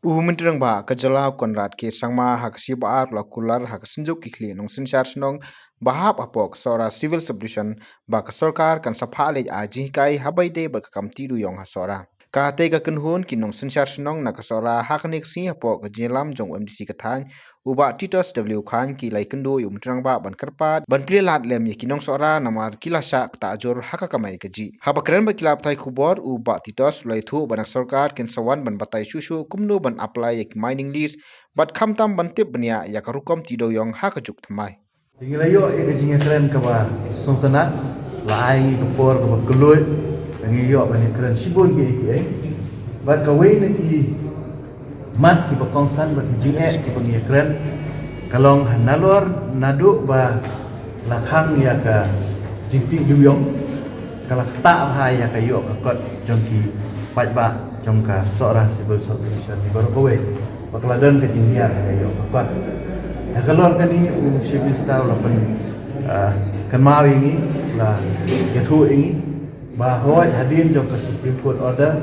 Myntri Rangbah ke Jylla Conrad K Sangma hak sibaar lakular hak senjuk kikli Nongsynshar Shnong bahap apok Sohra civil subdivision bak sarkar kan saphale ajikai habaide berkam tidu yong hasora. Kahate ka kenhun ki Nongsynshar Shnong na kasora haknik si apok jingialam jong MDC ka thain Bah Titos W Chynne ki lai Kynduh Myntri Rangbah ban kerpat ban plilat lem ki Sohra namar kilasa ta ajur haka Kamai Kajih. Habakren bakilap thai kubor Bah Titos lai thu banak sarkar ken sawan ban batai shushu kumnu ban apply yak mining lease bat khamtam ban tip bania yak rukom tido yong haka juk thamai. Layo ke jingiar keren ke bah sultanat lai ke por ke kelut ngayo ban keren sibun ke bat kawai ki mat ki bakongsan bat jingiar ki bangia keren kalong nalor nadu ba lakhang ya ka jingti juyong kala ta ha ya ka yo ka kot jongki pat ba jongka Sohra civil subdivision di baru kawai bakladan ke jingiar ka yo ka kot kalor kan ni civil staff la pen kan mau ini la yathu ini bahwa hadir jong ke Supreme Court order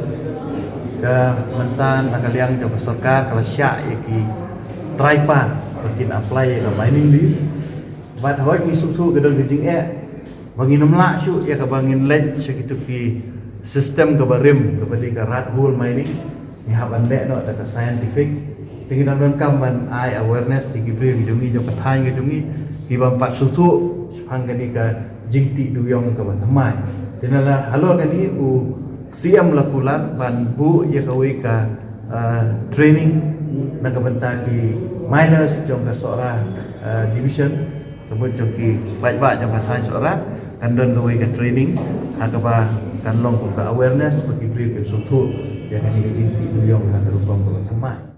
ke mentan akaliang jong ke sarkar kala syak yaki traipa bikin apply ke mining lease bat hoi isu tu gedong jing bangin namla syu ya ke bangin led segitu ki sistem ke barim ke badi ke rat hole mining ni haban le no ta ke scientific tinggi dan kamban ai awareness sigi bre hidungi jong ke thai hidungi ki bang pat sutu hang ke ni ke jingti duyong ke batamai dinala halo kan ni u siam lakulan ban bu ya ke wi ka training nak bentar ki miners jong ke Sohra division kemudian jong ki baik-baik jong ke sains Sohra kan don ke ke training hak ba kan long ke awareness bagi beri ke sutu yang ni jingti duyong hak rupang